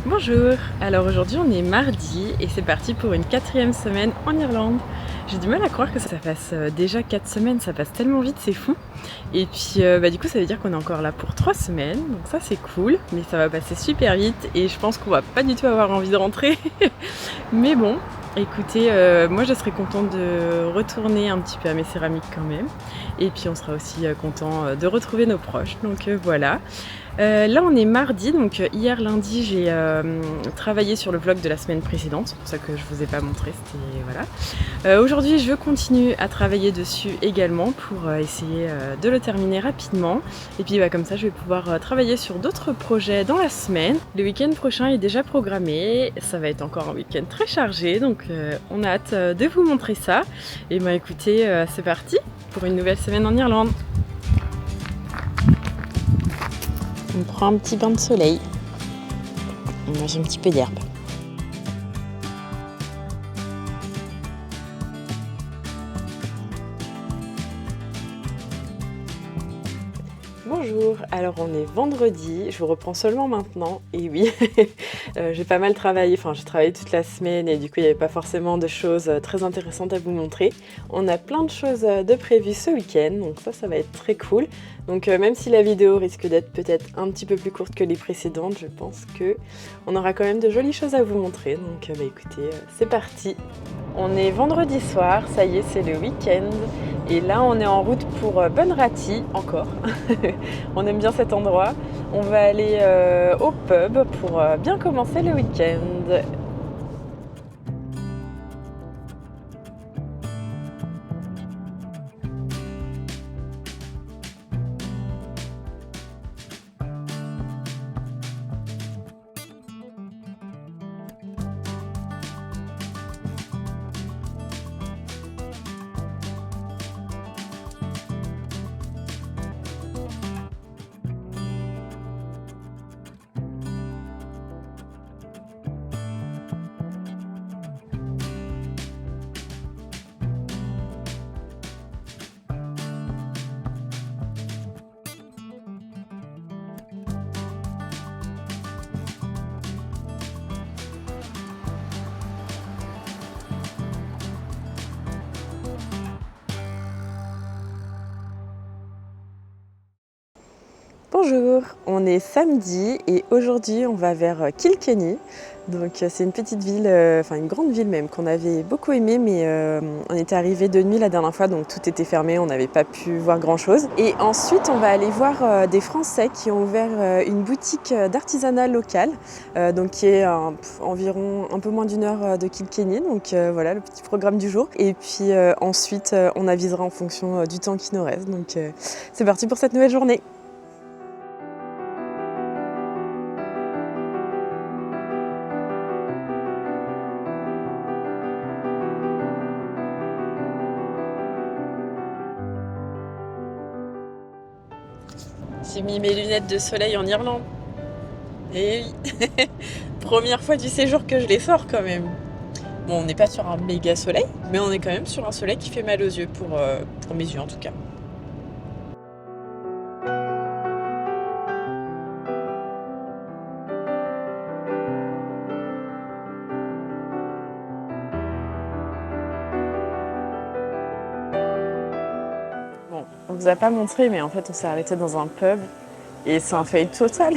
Bonjour, alors aujourd'hui on est mardi et c'est parti pour une 4e semaine en Irlande. J'ai du mal à croire que ça fasse déjà 4 semaines, ça passe tellement vite, c'est fou. Et puis du coup ça veut dire qu'on est encore là pour 3 semaines, donc ça c'est cool, mais ça va passer super vite et je pense qu'on va pas du tout avoir envie de rentrer. Mais bon, écoutez, moi je serais contente de retourner un petit peu à mes céramiques quand même. Et puis on sera aussi content de retrouver nos proches, donc voilà. Là on est mardi, donc hier lundi j'ai travaillé sur le vlog de la semaine précédente, c'est pour ça que je vous ai pas montré, c'était voilà. Aujourd'hui je continue à travailler dessus également pour essayer de le terminer rapidement. Et puis comme ça je vais pouvoir travailler sur d'autres projets dans la semaine. Le week-end prochain est déjà programmé, ça va être encore un week-end très chargé, donc on a hâte de vous montrer ça. Et écoutez, c'est parti pour une nouvelle semaine en Irlande. On prend un petit bain de soleil, on mange un petit peu d'herbe. Bonjour, alors on est vendredi, je vous reprends seulement maintenant, et oui, j'ai pas mal travaillé, j'ai travaillé toute la semaine et du coup il n'y avait pas forcément de choses très intéressantes à vous montrer. On a plein de choses de prévues ce week-end, donc ça va être très cool. Donc même si la vidéo risque d'être peut-être un petit peu plus courte que les précédentes, je pense que on aura quand même de jolies choses à vous montrer, donc écoutez, c'est parti. On est vendredi soir, ça y est, c'est le week-end. Et là, on est en route pour Bunratty, encore. On aime bien cet endroit. On va aller au pub pour bien commencer le week-end. Bonjour, on est samedi et aujourd'hui on va vers Kilkenny. Donc c'est une petite ville, une grande ville même, qu'on avait beaucoup aimé, mais on était arrivé de nuit la dernière fois, donc tout était fermé, on n'avait pas pu voir grand chose. Et ensuite on va aller voir des Français qui ont ouvert une boutique d'artisanat local, donc qui est environ un peu moins d'une heure de Kilkenny, donc voilà le petit programme du jour. Et puis ensuite on avisera en fonction du temps qui nous reste, donc c'est parti pour cette nouvelle journée. J'ai mis mes lunettes de soleil en Irlande. Et oui, première fois du séjour que je les sors quand même. Bon, on n'est pas sur un méga soleil, mais on est quand même sur un soleil qui fait mal aux yeux pour mes yeux en tout cas. Bon, on vous a pas montré, mais en fait on s'est arrêté dans un pub et c'est un fail total.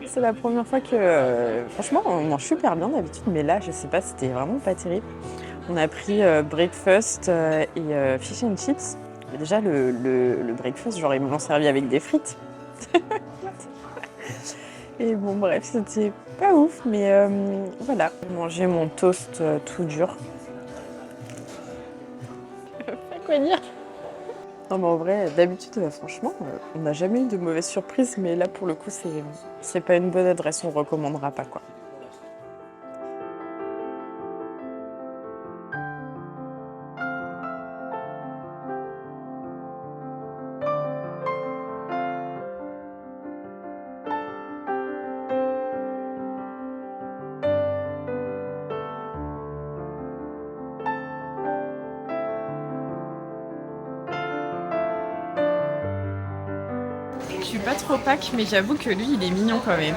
C'est la première fois que, franchement, on mange super bien d'habitude, mais là, je sais pas, c'était vraiment pas terrible. On a pris breakfast et fish and chips. Mais déjà, le breakfast, genre, ils m'ont servi avec des frites. Et bon, bref, c'était pas ouf, mais voilà. J'ai mangé mon toast tout dur. Pas quoi dire. Non, mais en vrai, d'habitude, franchement, on n'a jamais eu de mauvaise surprise, mais là, pour le coup, c'est pas une bonne adresse, on recommandera pas, quoi. Je suis pas trop Pâques, mais j'avoue que lui, il est mignon quand même.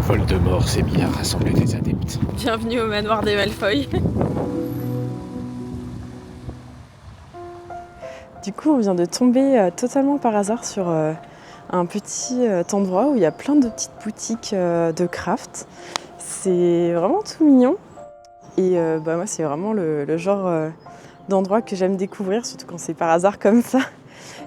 Voldemort s'est mis à rassembler des adeptes. Bienvenue au manoir des Malfoy. Du coup, on vient de tomber totalement par hasard sur un petit endroit où il y a plein de petites boutiques de craft. C'est vraiment tout mignon. Et moi, c'est vraiment le genre d'endroit que j'aime découvrir, surtout quand c'est par hasard comme ça.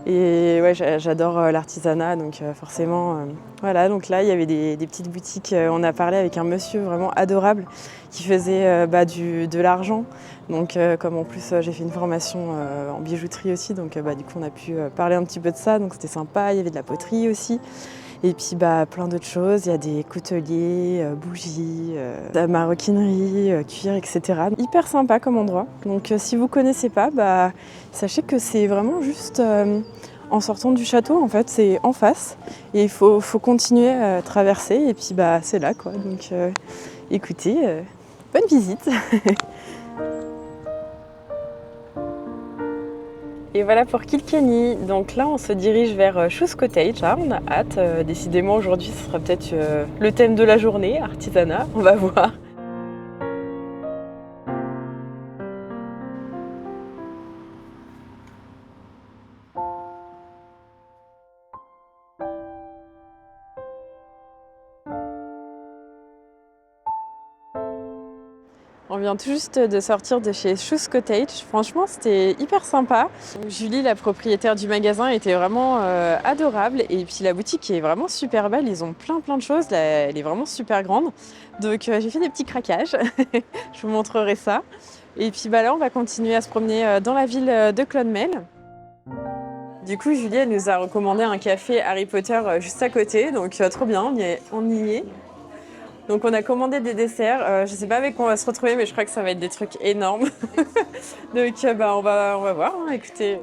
Et ouais, j'adore l'artisanat, donc forcément, voilà. Donc là, il y avait des petites boutiques. On a parlé avec un monsieur vraiment adorable qui faisait de l'argent. Donc comme en plus j'ai fait une formation en bijouterie aussi, donc du coup on a pu parler un petit peu de ça, donc c'était sympa. Il y avait de la poterie aussi. Et puis plein d'autres choses, il y a des couteliers, bougies, de la maroquinerie, cuir, etc. Hyper sympa comme endroit. Donc si vous ne connaissez pas, sachez que c'est vraiment juste en sortant du château, en fait, c'est en face. Et il faut continuer à traverser et puis c'est là quoi. Donc écoutez, bonne visite. Et voilà pour Kilkenny. Donc là, on se dirige vers Shoes Cottage. Ah, on a hâte. Décidément, aujourd'hui, ce sera peut-être le thème de la journée, artisanat. On va voir. On vient tout juste de sortir de chez Shoes Cottage. Franchement, c'était hyper sympa. Julie, la propriétaire du magasin, était vraiment adorable. Et puis la boutique est vraiment super belle. Ils ont plein de choses. Là, elle est vraiment super grande. Donc j'ai fait des petits craquages. Je vous montrerai ça. Et puis là, on va continuer à se promener dans la ville de Clonmel. Du coup, Julie, elle nous a recommandé un café Harry Potter juste à côté. Donc trop bien, on y est. Donc on a commandé des desserts, je sais pas avec quoi on va se retrouver mais je crois que ça va être des trucs énormes. Donc on va voir, hein, écoutez.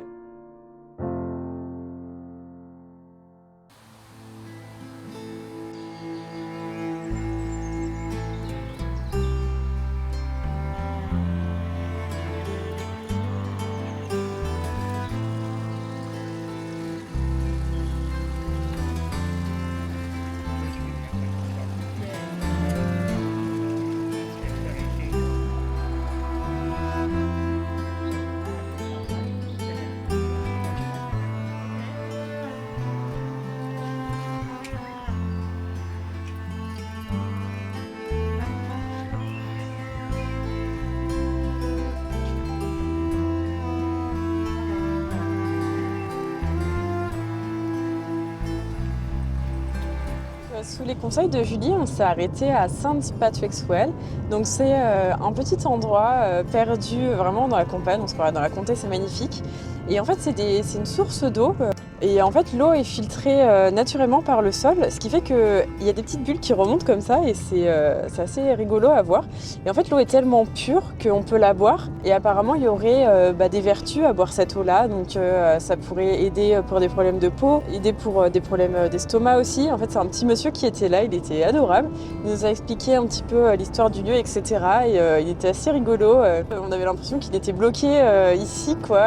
Sous les conseils de Julie, on s'est arrêté à St. Patrick's Well. Donc c'est un petit endroit perdu vraiment dans la campagne, on se croirait dans la comté, c'est magnifique. Et en fait c'est une source d'eau et en fait l'eau est filtrée naturellement par le sol, ce qui fait qu'il y a des petites bulles qui remontent comme ça et c'est assez rigolo à voir. Et en fait l'eau est tellement pure qu'on peut la boire et apparemment il y aurait des vertus à boire cette eau-là. Donc ça pourrait aider pour des problèmes de peau, aider pour des problèmes d'estomac aussi. En fait c'est un petit monsieur qui était là, il était adorable. Il nous a expliqué un petit peu l'histoire du lieu, etc. Et il était assez rigolo. On avait l'impression qu'il était bloqué ici, quoi,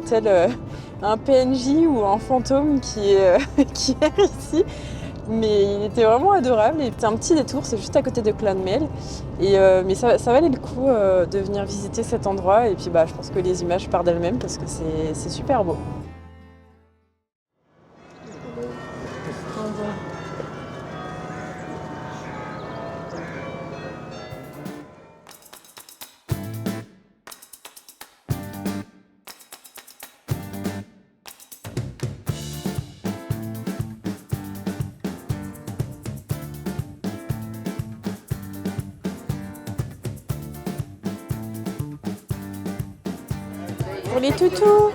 tel un PNJ ou un fantôme qui est ici. Mais il était vraiment adorable. Et c'était un petit détour, c'est juste à côté de Clonmel. Mais ça valait le coup de venir visiter cet endroit. Et puis je pense que les images parlent d'elles-mêmes parce que c'est super beau. Pour les toutous.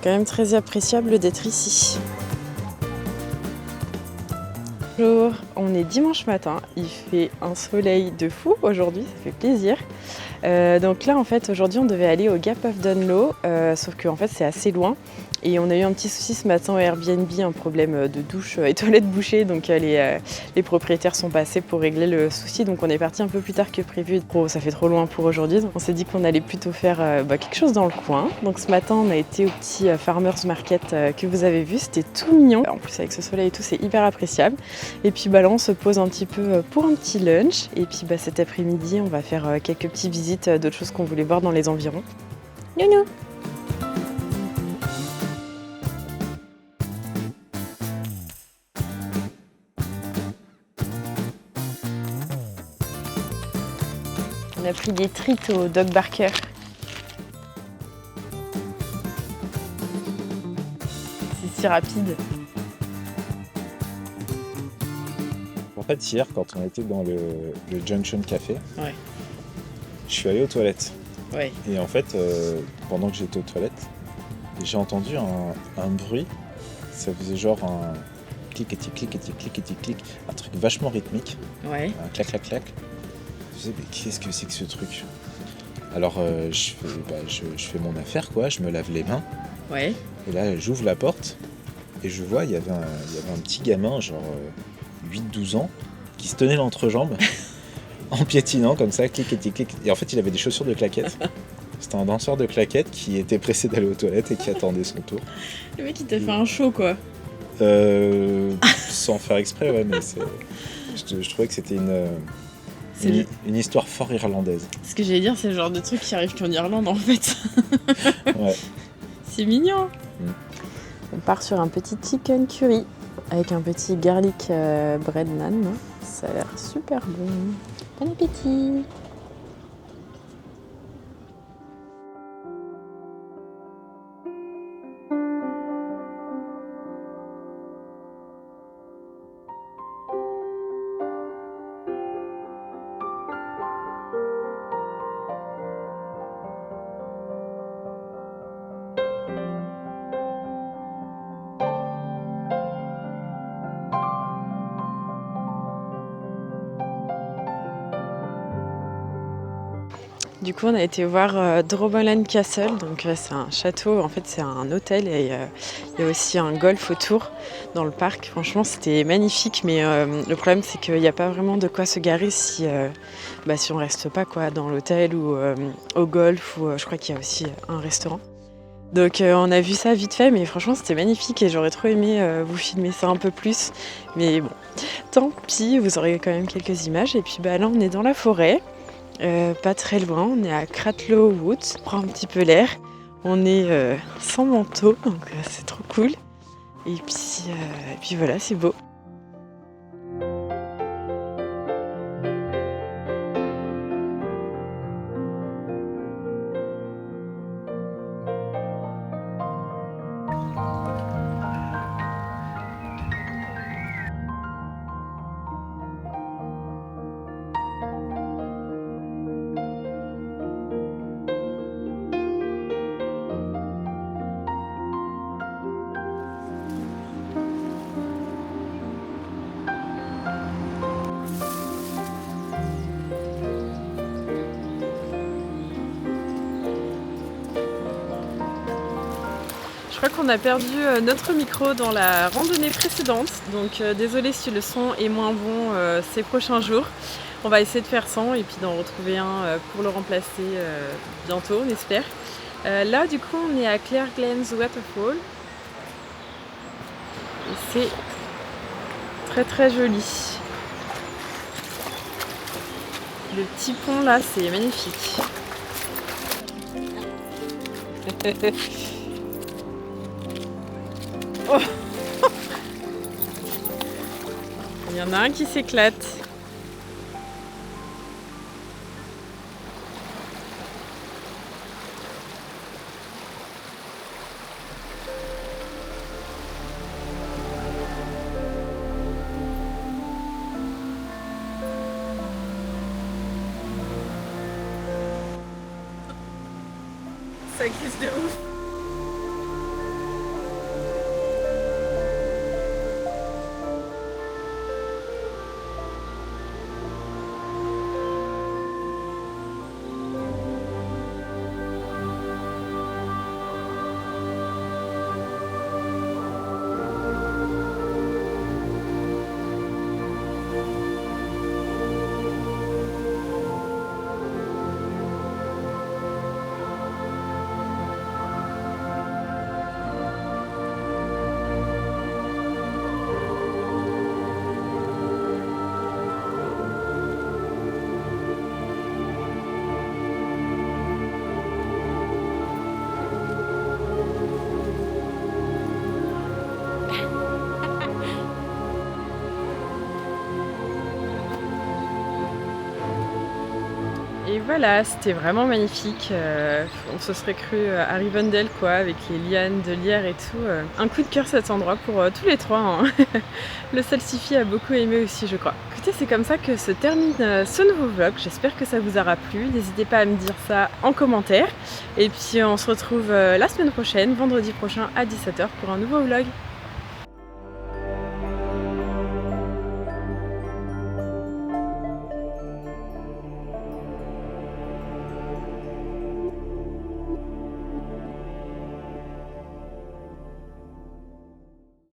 quand même très appréciable d'être ici. Bonjour, on est dimanche matin, il fait un soleil de fou aujourd'hui, ça fait plaisir. Donc là en fait aujourd'hui on devait aller au Gap of Dunloe, sauf que en fait c'est assez loin et on a eu un petit souci ce matin au Airbnb, un problème de douche et toilettes bouchées, donc les propriétaires sont passés pour régler le souci, donc on est parti un peu plus tard que prévu. Ça fait trop loin pour aujourd'hui, donc on s'est dit qu'on allait plutôt faire quelque chose dans le coin. Donc ce matin on a été au petit Farmers Market que vous avez vu, c'était tout mignon. En plus avec ce soleil et tout c'est hyper appréciable. Et puis là on se pose un petit peu pour un petit lunch et puis cet après-midi on va faire quelques petites visites d'autres choses qu'on voulait voir dans les environs. Nounou. On a pris des frites au Dog Barker. C'est si rapide. En fait, hier, quand on était dans le Junction Café, Ouais. je suis allé aux toilettes. Ouais. Et en fait, pendant que j'étais aux toilettes, j'ai entendu un bruit. Ça faisait genre un cliquetis, cliquetis, cliquetis, clic, un truc vachement rythmique. Ouais. Un clac, clac, clac. Je disais, mais qu'est-ce que c'est que ce truc? Alors, je fais mon affaire, quoi. Je me lave les mains. Ouais. Et là, j'ouvre la porte et je vois, il y avait un petit gamin, genre 8-12 ans, qui se tenait l'entrejambe en piétinant comme ça, clic. Et en fait, il avait des chaussures de claquettes. C'était un danseur de claquettes qui était pressé d'aller aux toilettes et qui attendait son tour. Le mec il t'a fait un show quoi. Sans faire exprès, ouais, mais je trouvais que c'était une histoire fort irlandaise. Ce que j'allais dire, c'est le genre de truc qui arrive qu'en Irlande en fait. Ouais. C'est mignon. On part sur un petit chicken curry avec un petit garlic bread naan. Ça a l'air super bon. Bon appétit! Du coup, on a été voir Dromoland Castle, donc c'est un château, en fait c'est un hôtel et il y a aussi un golf autour dans le parc. Franchement, c'était magnifique, mais le problème c'est qu'il n'y a pas vraiment de quoi se garer si on reste pas quoi, dans l'hôtel ou au golf, ou je crois qu'il y a aussi un restaurant. Donc on a vu ça vite fait, mais franchement c'était magnifique et j'aurais trop aimé vous filmer ça un peu plus. Mais bon, tant pis, vous aurez quand même quelques images. Et puis là on est dans la forêt. Pas très loin, on est à Cratloe Woods, on prend un petit peu l'air, on est sans manteau, donc c'est trop cool. Et puis voilà, c'est beau. Je crois qu'on a perdu notre micro dans la randonnée précédente, donc désolé si le son est moins bon ces prochains jours. On va essayer de faire sans et puis d'en retrouver un pour le remplacer bientôt, on espère. Là du coup on est à Clare Glens Waterfall et c'est très très joli. Le petit pont là c'est magnifique. Oh. Il y en a un qui s'éclate. Ça glisse de ouf. Voilà, c'était vraiment magnifique. On se serait cru à Rivendell quoi, avec les lianes de lierre et tout. Un coup de cœur cet endroit pour tous les trois. Hein. Le Salsifis a beaucoup aimé aussi, je crois. Écoutez, c'est comme ça que se termine ce nouveau vlog. J'espère que ça vous aura plu. N'hésitez pas à me dire ça en commentaire. Et puis on se retrouve la semaine prochaine, vendredi prochain à 17h pour un nouveau vlog.